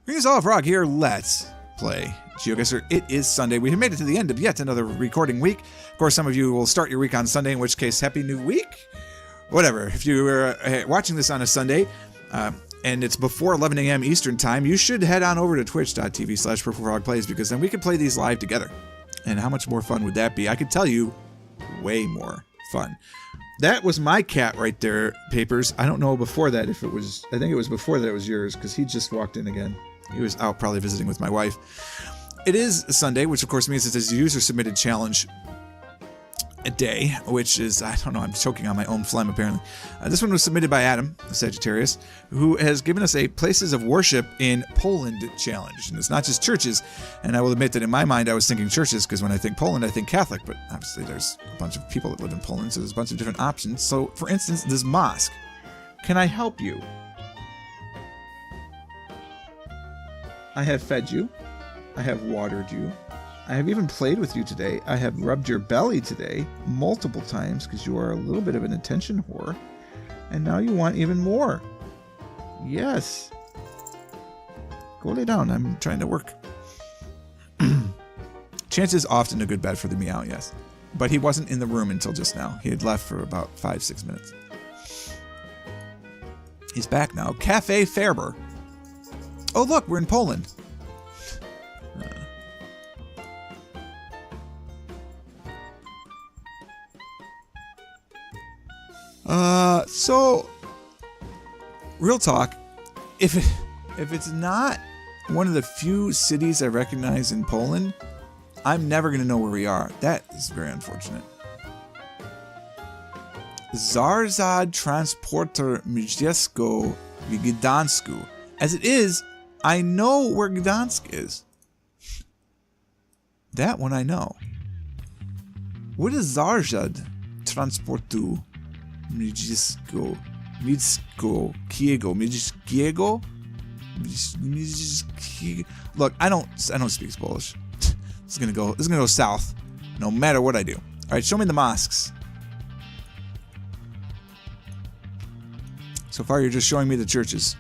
Greetings all, Frog here. Let's play GeoGuessr. It is Sunday. We have made it to the end of yet another recording week. Of course, some of you will start your week on Sunday, in which case, Happy New Week. Whatever. If you were watching this on a Sunday, and it's before 11 a.m. Eastern Time, you should head on over to twitch.tv/PurpleFrogPlays, because then we could play these live together. And how much more fun would that be? I could tell you, way more fun. That was my cat right there, Papers. I don't know before that if it was... I think it was before that it was yours, because he just walked in again. He was out probably visiting with my wife. It is Sunday, which of course means it's a user-submitted challenge a day, which is, I don't know, I'm choking on my own phlegm apparently. This one was submitted by Adam, the Sagittarius, who has given us a Places of Worship in Poland challenge. And it's not just churches, and I will admit that in my mind I was thinking churches, because when I think Poland I think Catholic, but obviously there's a bunch of people that live in Poland, so there's a bunch of different options. So for instance, this mosque. Can I help you? I have fed you. I have watered you. I have even played with you today. I have rubbed your belly today multiple times because you are a little bit of an attention whore. And now you want even more. Yes. Go lay down. I'm trying to work. Chance is often a good bet for the meow, yes. But he wasn't in the room until just now. He had left for about 5-6 minutes. He's back now. Cafe Ferber. Oh, look, we're in Poland. So, real talk, if it's not one of the few cities I recognize in Poland, I'm never going to know where we are. That is very unfortunate. Zarzad Transporter Miejsko w Gdańsku. As it is, I know where Gdansk is. That one I know. What is Zarzad Transportu Miejsko Kiego? Look, I don't speak Polish. This is gonna go south, no matter what I do. All right, show me the mosques. So far, you're just showing me the churches.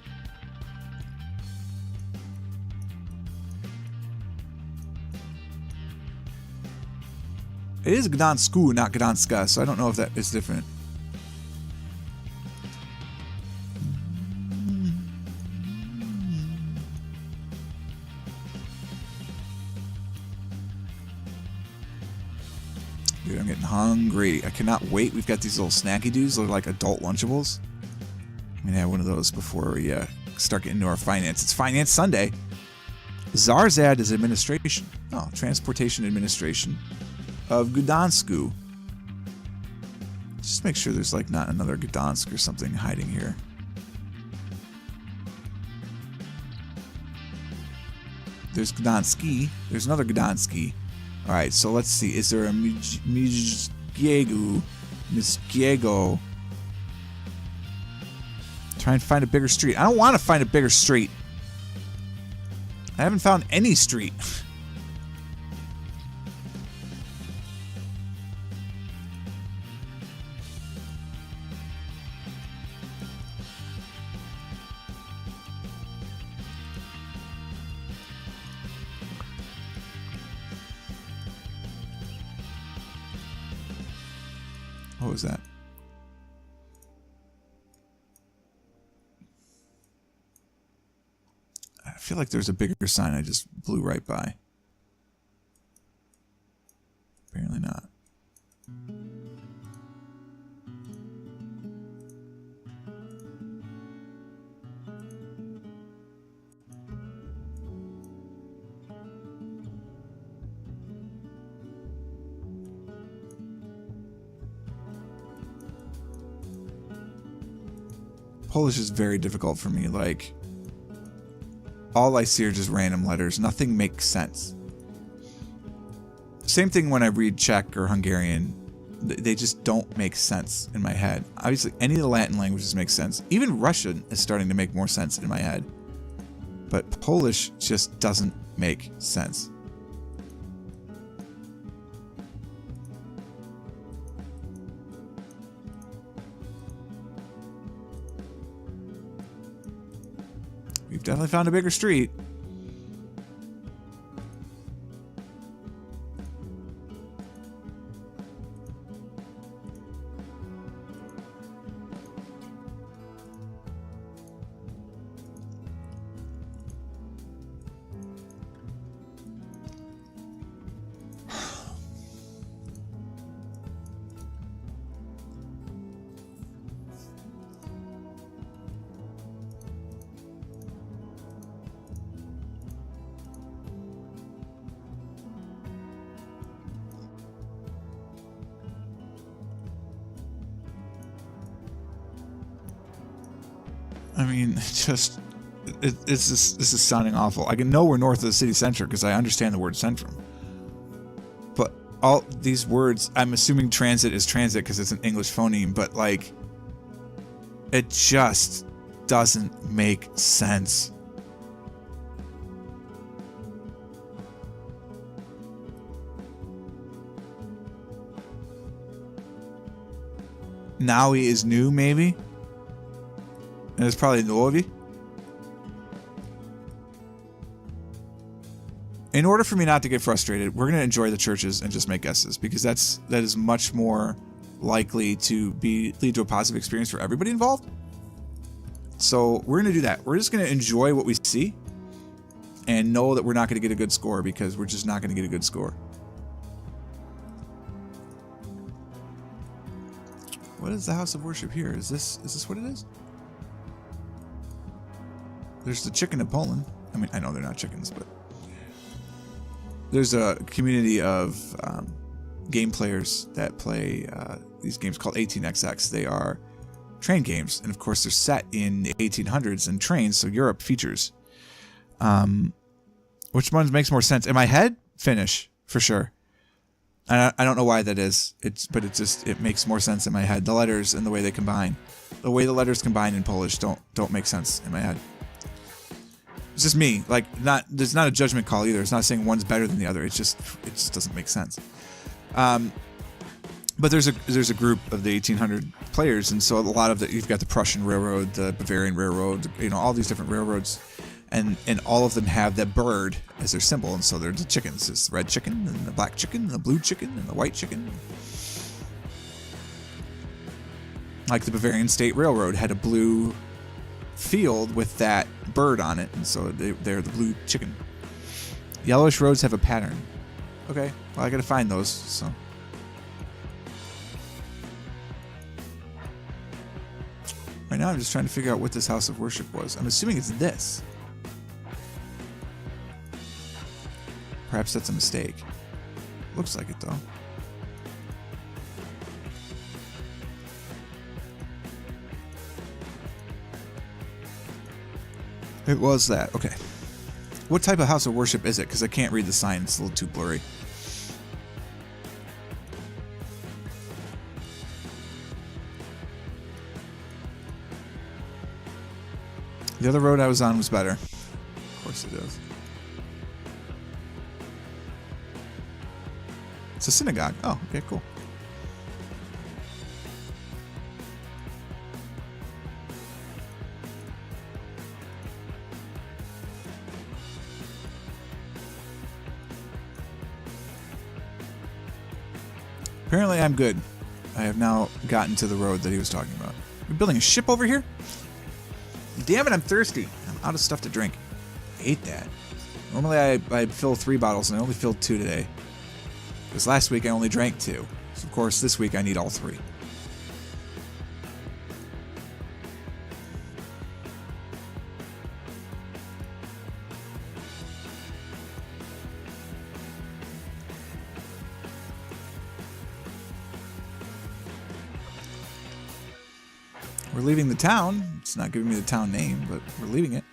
It is Gdańsku, not Gdanska, so I don't know if that is different. Dude, I'm getting hungry. I cannot wait. We've got these little snacky dudes. They're like adult Lunchables. I'm going to have one of those before we start getting into our finance. It's Finance Sunday. Zarzad is administration. Oh, Transportation Administration of Gdańsku. Just make sure there's like not another Gdansk or something hiding here. There's Gdanski. There's another Gdanski. All right, so let's see. Is there a Miejskiego? Try and find a bigger street. I don't want to find a bigger street. I haven't found any street. What was that? I feel like there's a bigger sign I just blew right by. Apparently not. Polish is very difficult for me. Like, all I see are just random letters. Nothing makes sense. Same thing when I read Czech or Hungarian. They just don't make sense in my head. Obviously, any of the Latin languages make sense. Even Russian is starting to make more sense in my head. But Polish just doesn't make sense. We've definitely found a bigger street. I mean, this is sounding awful. I can know we're north of the city center because I understand the word centrum. But all these words, I'm assuming transit is transit because it's an English phoneme, but like, it just doesn't make sense. Naui is new, maybe? And it's probably Novi. In order for me not to get frustrated, we're going to enjoy the churches and just make guesses, because that is much more likely to lead to a positive experience for everybody involved. So we're going to do that. We're just going to enjoy what we see and know that we're not going to get a good score, because we're just not going to get a good score. What is the house of worship here? Is this what it is? There's the chicken in Poland. I mean, I know they're not chickens, but there's a community of game players that play these games called 18XX. They are train games, and of course they're set in the 1800s and trains, so Europe features. Which one makes more sense? In my head, Finnish, for sure. I don't know why that is. But it makes more sense in my head. The letters and the way they combine. The way the letters combine in Polish don't make sense in my head. It's just me. Like, there's not a judgment call either. It's not saying one's better than the other. It just doesn't make sense. But there's a group of the 1800 players, and so a lot of you've got the Prussian Railroad, the Bavarian Railroad, all these different railroads, and all of them have that bird as their symbol, and so there's the chickens. There's the red chicken, and the black chicken, and the blue chicken, and the white chicken. Like the Bavarian State Railroad had a blue field with that bird on it, and so they're the blue chicken. Yellowish roads have a pattern. Okay, well, I gotta find those, so. Right now I'm just trying to figure out what this house of worship was. I'm assuming it's this. Perhaps that's a mistake. Looks like it, though. It was that. Okay. What type of house of worship is it? Because I can't read the sign. It's a little too blurry. The other road I was on was better. Of course it is. It's a synagogue. Oh, okay, cool. Apparently I'm good. I have now gotten to the road that he was talking about. We're building a ship over here? Damn it, I'm thirsty. I'm out of stuff to drink. I hate that. Normally I fill 3 bottles, and I only filled 2 today. Because last week I only drank 2. So of course this week I need all 3. We're leaving the town. It's not giving me the town name, but we're leaving it.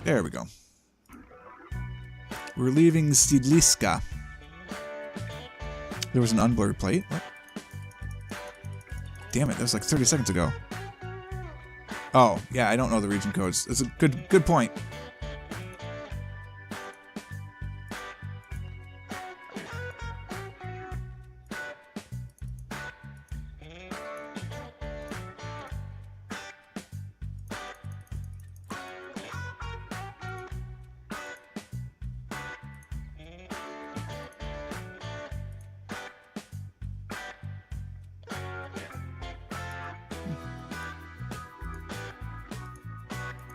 There we go. We're leaving Sidliska. There was an unblurred plate. What? Damn it, that was like 30 seconds ago. Oh, yeah, I don't know the region codes. That's a good point.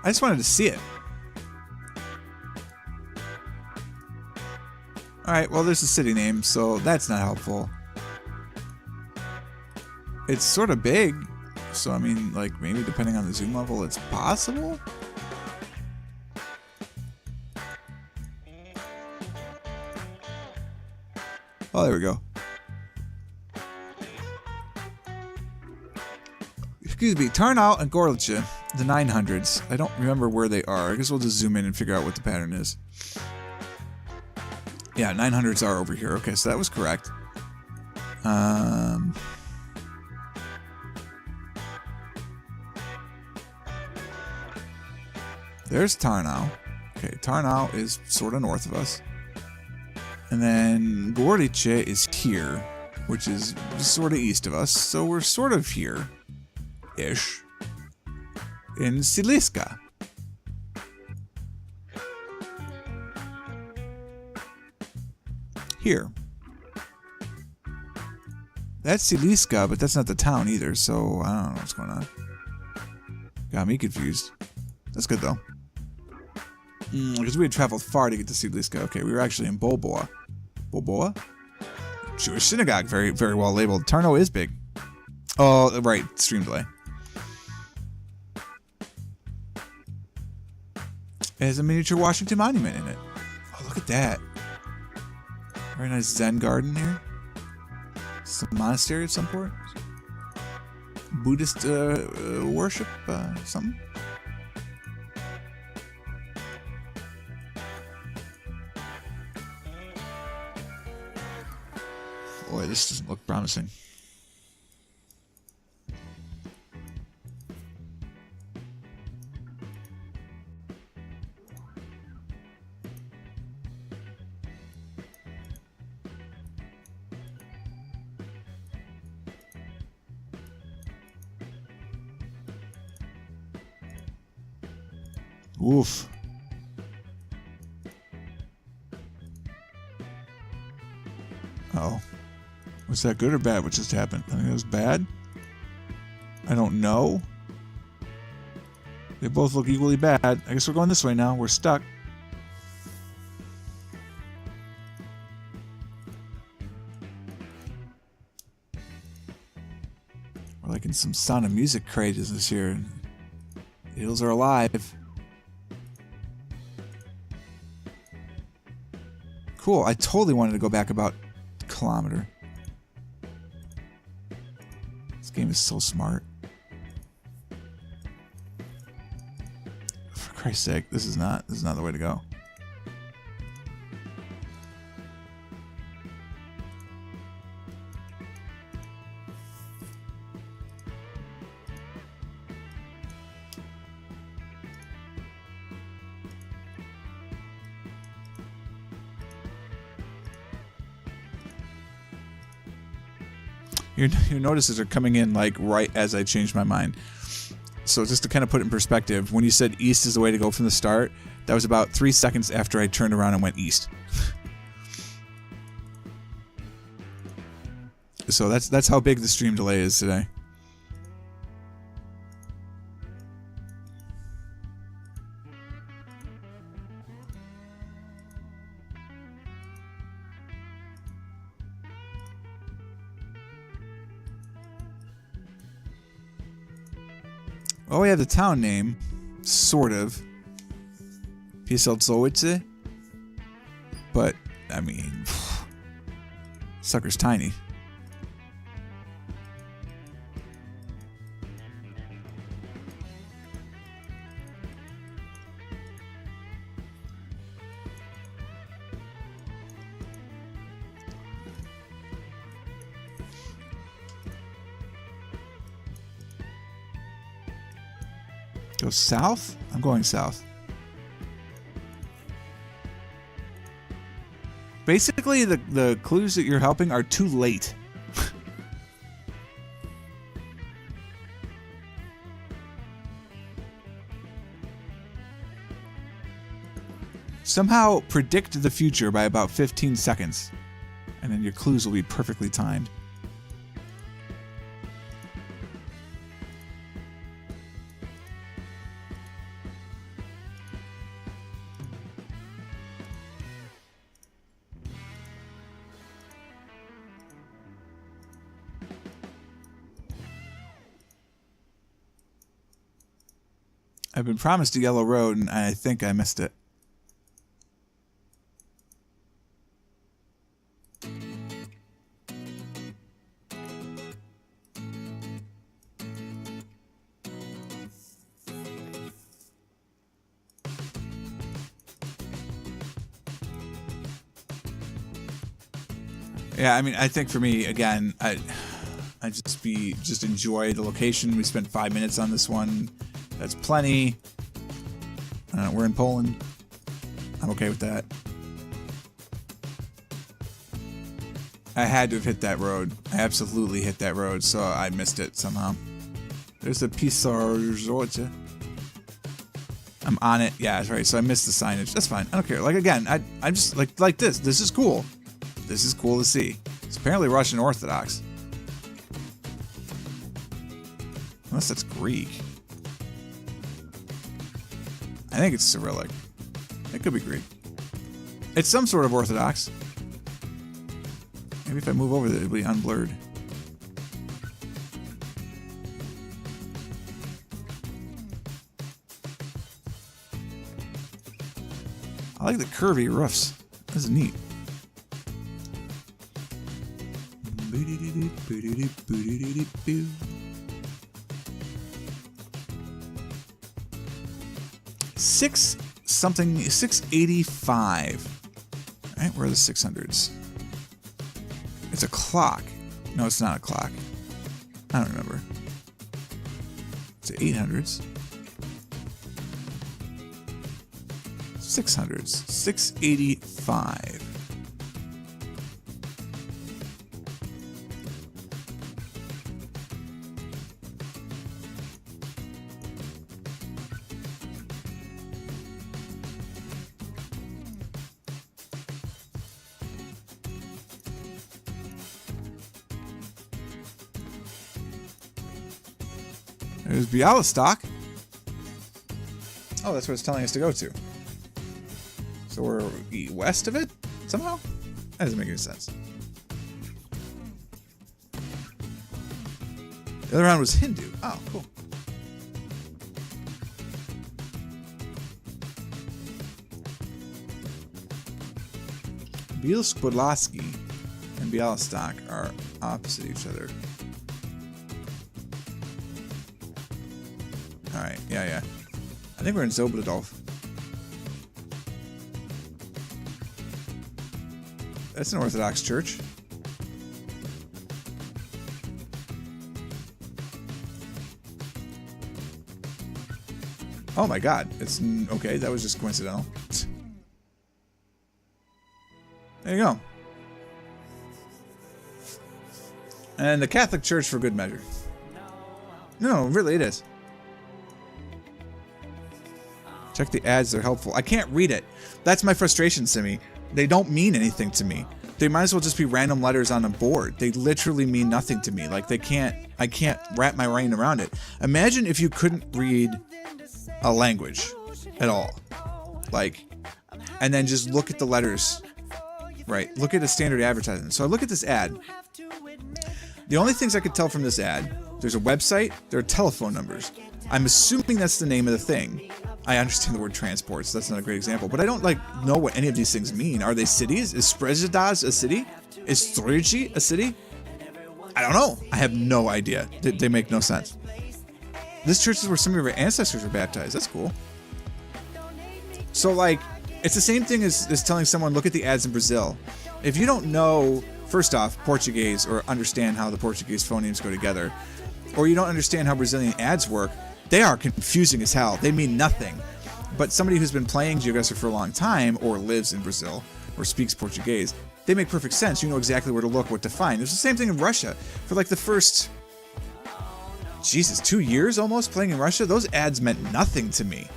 I just wanted to see it. Alright, well, there's a city name, so that's not helpful. It's sort of big, so I mean, like, maybe depending on the zoom level, it's possible? Oh, there we go. Excuse me, Tarnow and Gorlice The 900s. I don't remember where they are. I guess we'll just zoom in and figure out what the pattern is. Yeah, 900s are over here. Okay, so that was correct. There's Tarnow. Okay, Tarnow is sort of north of us. And then Gorlice is here, which is sort of east of us. So we're sort of here-ish. In Siliska. Here. That's Siliska, but that's not the town either, so I don't know what's going on. Got me confused. That's good, though. Because we had traveled far to get to Siliska. Okay, we were actually in Bolboa. Bolboa? Jewish synagogue. Very, very well labeled. Tarnow is big. Oh, right. Stream delay. It has a miniature Washington Monument in it. Oh, look at that. Very nice Zen garden here. Some monastery of some sort. Buddhist worship, something. Boy, this doesn't look promising. Oof. Uh-oh. Was that good or bad what just happened? I think it was bad. I don't know. They both look equally bad. I guess we're going this way now. We're stuck. We're like in some Sound of Music crazes here. The hills are alive. Cool. I totally wanted to go back about a kilometer. This game is so smart. For Christ's sake, this is not the way to go. Your notices are coming in like right as I changed my mind. So just to kind of put it in perspective, when you said east is the way to go from the start, that was about 3 seconds after I turned around and went east. So that's how big the stream delay is today. Oh yeah, the town name, sort of. Pieselzowice. But, I mean, sucker's tiny. Go south? I'm going south. Basically, the clues that you're helping are too late. Somehow predict the future by about 15 seconds, and then your clues will be perfectly timed. I've been promised a yellow road, and I think I missed it. Yeah, I mean, I think for me, again, I just enjoy the location. We spent 5 minutes on this one. That's plenty. We're in Poland. I'm okay with that. I had to have hit that road. I absolutely hit that road, so I missed it somehow. There's the Pisarzoce. I'm on it. Yeah, that's right. So I missed the signage. That's fine. I don't care. Like, again, I'm just like this. This is cool. This is cool to see. It's apparently Russian Orthodox. Unless that's Greek. I think it's Cyrillic. It could be Greek. It's some sort of Orthodox. Maybe if I move over there, it'll be unblurred. I like the curvy roofs. This is neat. $685. All right, where are the 600s? It's a clock. No, it's not a clock. I don't remember. It's 800s. 600s. 685. There's Bialystok. Oh, that's what it's telling us to go to. So we're west of it, somehow? That doesn't make any sense. The other one was Hindu. Oh, cool. Bielsk-Podlaski and Bialystok are opposite each other. Alright, yeah. I think we're in Zobladov. That's an Orthodox church. Oh my god. It's okay, that was just coincidental. There you go. And the Catholic Church for good measure. No, really it is. Check the ads, they're helpful. I can't read it. That's my frustration, Simi. They don't mean anything to me. They might as well just be random letters on a board. They literally mean nothing to me. Like I can't wrap my brain around it. Imagine if you couldn't read a language at all. Like, and then just look at the letters. Right, look at a standard advertisement. So I look at this ad. The only things I could tell from this ad, there's a website, there are telephone numbers. I'm assuming that's the name of the thing. I understand the word transport, so that's not a great example. But I don't know what any of these things mean. Are they cities? Is Sprezhedaz a city? Is Stroichi a city? I don't know. I have no idea. They make no sense. This church is where some of your ancestors were baptized. That's cool. So it's the same thing as telling someone, look at the ads in Brazil. If you don't know, first off, Portuguese or understand how the Portuguese phonemes go together, or you don't understand how Brazilian ads work, they are confusing as hell. They mean nothing. But somebody who's been playing GeoGuessr for a long time, or lives in Brazil, or speaks Portuguese, they make perfect sense. You know exactly where to look, what to find. It's the same thing in Russia. For the first, 2 years almost playing in Russia, those ads meant nothing to me.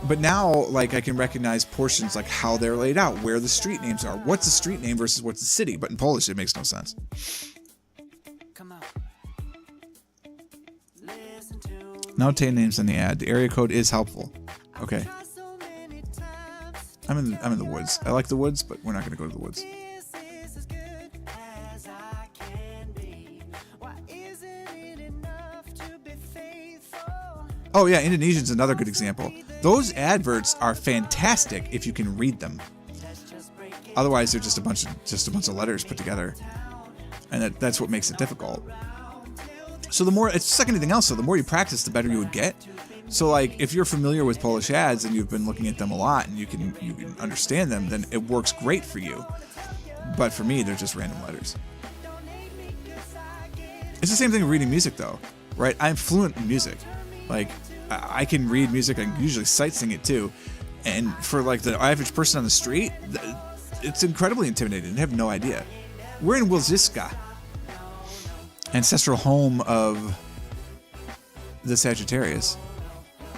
But now, I can recognize portions, how they're laid out, where the street names are. What's a street name versus what's a city? But in Polish, it makes no sense. No tail names in the ad. The area code is helpful. Okay. I'm in the woods. I like the woods, but we're not going to go to the woods. Oh yeah, Indonesian's another good example. Those adverts are fantastic if you can read them. Otherwise, they're just a bunch of letters put together, and that's what makes it difficult. So it's like anything else. So the more you practice, the better you would get. So if you're familiar with Polish ads and you've been looking at them a lot and you can understand them, then it works great for you. But for me, they're just random letters. It's the same thing with reading music, though, right? I'm fluent in music. Like, I can read music. I can usually sight sing it, too. And for, like, the average person on the street, it's incredibly intimidating. They have no idea. We're in Wilziska, ancestral home of the Sagittarius,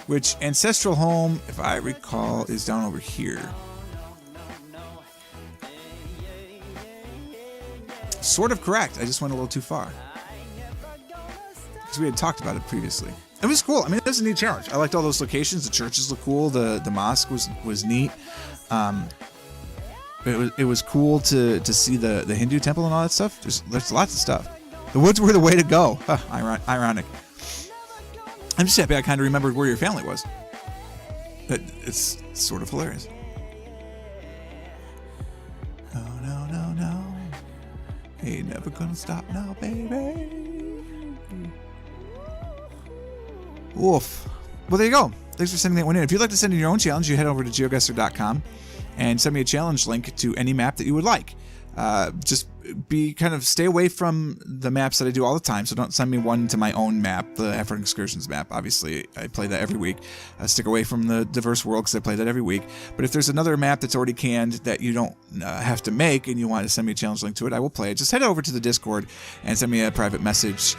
which ancestral home, if I recall, is down over here. Sort of correct. I just went a little too far. Because we had talked about it previously. It was cool. I mean, it was a neat challenge. I liked all those locations. The churches look cool. The mosque was neat. It was cool to see the Hindu temple and all that stuff. There's lots of stuff. The woods were the way to go. Huh, ironic. I'm just happy I kind of remembered where your family was. It's sort of hilarious. No. Ain't never gonna stop now, baby. Woof. Well, there you go. Thanks for sending that one in. If you'd like to send in your own challenge, you head over to GeoGuessr.com and send me a challenge link to any map that you would like. Just stay away from the maps that I do all the time. So don't send me one to my own map, the African Excursions map. Obviously, I play that every week. Stick away from the Diverse World because I play that every week. But if there's another map that's already canned that you don't have to make and you want to send me a challenge link to it, I will play it. Just head over to the Discord and send me a private message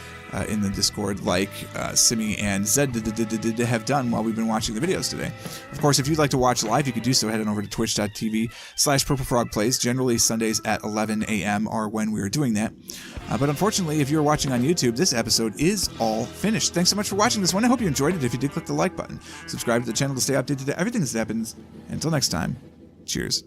in the Discord like Simi and Zed have done while we've been watching the videos today. Of course, if you'd like to watch live, you could do so. Head on over to twitch.tv/PurpleFrogPlays, generally Sundays at 11 a.m. are when we are doing that. But unfortunately, if you're watching on YouTube, this episode is all finished. Thanks so much for watching this one. I hope you enjoyed it. If you did, click the like button. Subscribe to the channel to stay updated to everything that happens. Until next time, cheers.